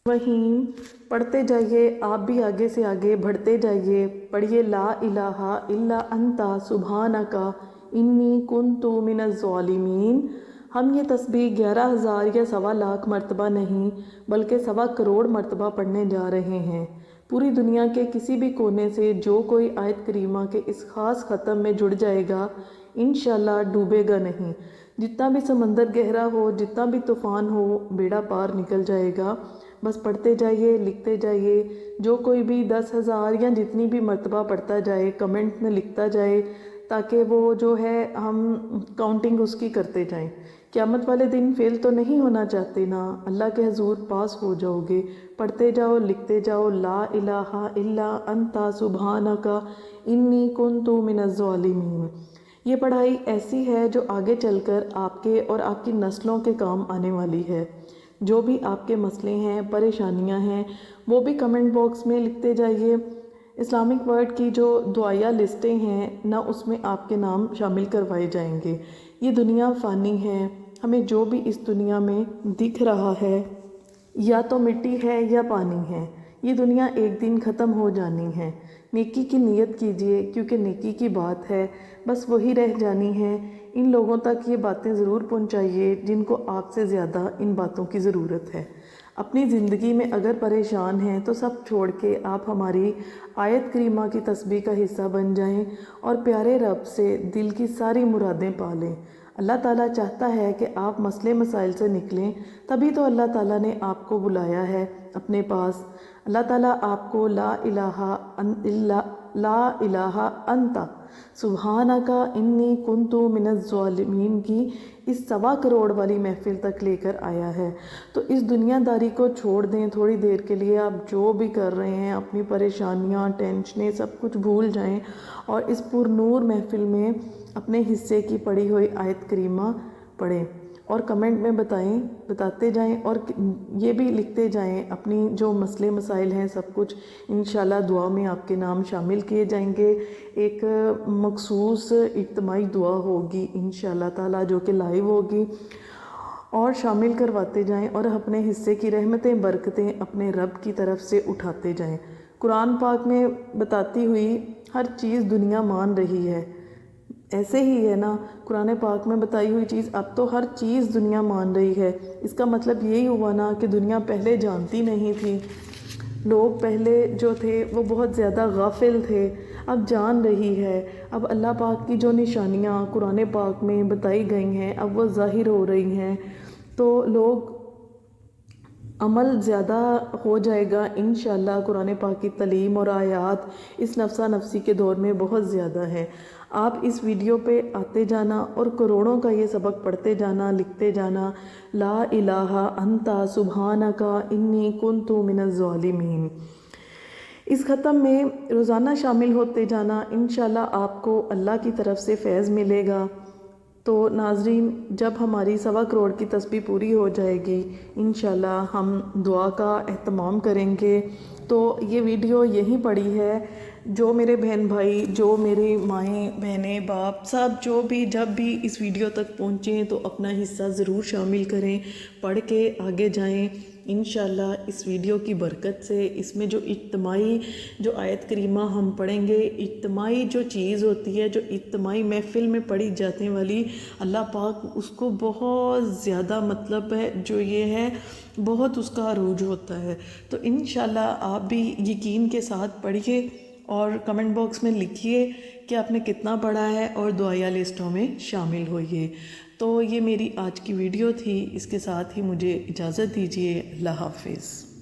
वहीं पढ़ते जाइए, आप भी आगे से आगे बढ़ते जाइए। पढ़िए ला इलाहा इल्ला अंता सुब्हानका इन्नी कुन्तु मिनज़ ज़ालिमीन। हम ये तस्बीह 11,000 या 1,25,000 मरतबा नहीं बल्कि 1,25,000 मरतबा पढ़ने जा रहे हैं। पूरी दुनिया के किसी भी कोने से जो कोई आयत करीमा के इस ख़ास ख़त्म में जुड़ जाएगा इंशाअल्लाह डूबेगा नहीं। जितना भी समंदर गहरा हो, जितना भी तूफ़ान हो, बेड़ा पार निकल जाएगा। बस पढ़ते जाइए, लिखते जाइए। जो कोई भी 10,000 या जितनी भी मरतबा पढ़ता जाए कमेंट में लिखता जाए, ताकि वो जो है हम काउंटिंग उसकी करते जाएं। क़यामत वाले दिन फ़ेल तो नहीं होना चाहते ना, अल्लाह के हजूर पास हो जाओगे। पढ़ते जाओ, लिखते जाओ, ला इलाहा इल्ला अंता सुब्हानका इन्नी कुन्तु मिनज़ ज़ालिमीन। ये पढ़ाई ऐसी है जो आगे चलकर आपके और आपकी नस्लों के काम आने वाली है। जो भी आपके मसले हैं, परेशानियां हैं, वो भी कमेंट बॉक्स में लिखते जाइए। इस्लामिक वर्ड की जो दुआया लिस्टें हैं ना, उसमें आपके नाम शामिल करवाए जाएंगे। ये दुनिया फ़ानी है, हमें जो भी इस दुनिया में दिख रहा है या तो मिट्टी है या पानी है। ये दुनिया एक दिन ख़त्म हो जानी है। नेकी की नीयत कीजिए, क्योंकि नेकी की बात है, बस वही रह जानी है। इन लोगों तक ये बातें ज़रूर पहुंचाइए जिनको आपसे ज़्यादा इन बातों की ज़रूरत है। अपनी ज़िंदगी में अगर परेशान हैं तो सब छोड़ के आप हमारी आयत करीमा की तस्बीह का हिस्सा बन जाएं और प्यारे रब से दिल की सारी मुरादें पा लें। अल्लाह ताला चाहता है कि आप मसले मसाइल से निकलें, तभी तो अल्लाह ताला ने आपको बुलाया है अपने पास। अल्लाह ताला आपको ला इलाहा अंता सुब्हानका इन्नी कुन्तु मिनज़ ज़ालिमीन की इस 1,25,000 वाली महफ़िल तक लेकर आया है। तो इस दुनियादारी को छोड़ दें थोड़ी देर के लिए। आप जो भी कर रहे हैं, अपनी परेशानियां, टेंशनें सब कुछ भूल जाएं और इस पुरनूर महफ़िल में अपने हिस्से की पढ़ी हुई आयत करीमा पढ़ें और कमेंट में बताते जाएं और ये भी लिखते जाएं अपनी जो मसले मसाइल हैं सब कुछ। इंशाल्लाह दुआ में आपके नाम शामिल किए जाएंगे। एक मखसूस इज्तिमाई दुआ होगी इंशाल्लाह ताला जो कि लाइव होगी, और शामिल करवाते जाएं और अपने हिस्से की रहमतें बरकतें अपने रब की तरफ से उठाते जाएं। कुरान पाक में बताती हुई हर चीज़ दुनिया मान रही है। ऐसे ही है ना, कुरान पाक में बताई हुई चीज़ अब तो हर चीज़ दुनिया मान रही है। इसका मतलब यही हुआ ना कि दुनिया पहले जानती नहीं थी। लोग पहले जो थे वो बहुत ज़्यादा गाफिल थे, अब जान रही है। अब अल्लाह पाक की जो निशानियाँ कुरान पाक में बताई गई हैं अब वो ज़ाहिर हो रही हैं, तो लोग अमल ज़्यादा हो जाएगा इंशाअल्लाह। कुरान पाक की तलीम और आयात इस नफ्सा नफ्सी के दौर में बहुत ज़्यादा है। आप इस वीडियो पे आते जाना और करोड़ों का ये सबक पढ़ते जाना, लिखते जाना। ला इलाहा अंता सुब्हानका इन्नी कुन्तु मिनज़ ज़ालिमीन। इस ख़त्म में रोज़ाना शामिल होते जाना, इंशाअल्लाह आपको अल्लाह की तरफ से फैज़ मिलेगा। तो नाज़रीन, जब हमारी 1,25,000 की तस्बीह पूरी हो जाएगी इंशाअल्लाह हम दुआ का एहतमाम करेंगे। तो ये वीडियो यहीं पड़ी है। जो मेरे बहन भाई, जो मेरे माएँ बहनें बाप सब जो भी जब भी इस वीडियो तक पहुँचें तो अपना हिस्सा ज़रूर शामिल करें, पढ़ के आगे जाएं। इंशाअल्लाह इस वीडियो की बरकत से इसमें जो इज्तिमाई जो आयत करीमा हम पढ़ेंगे, इज्तिमाई जो चीज़ होती है, जो इज्तिमाई महफ़िल में पढ़ी जाने वाली, अल्लाह पाक उसको बहुत ज़्यादा मतलब है जो ये है बहुत उसका अरूज होता है। तो इंशाअल्लाह आप भी यकीन के साथ पढ़िए और कमेंट बॉक्स में लिखिए कि आपने कितना पढ़ा है और दुआया लिस्टों में शामिल होइए। तो ये मेरी आज की वीडियो थी, इसके साथ ही मुझे इजाज़त दीजिए। अल्लाह हाफ़िज़।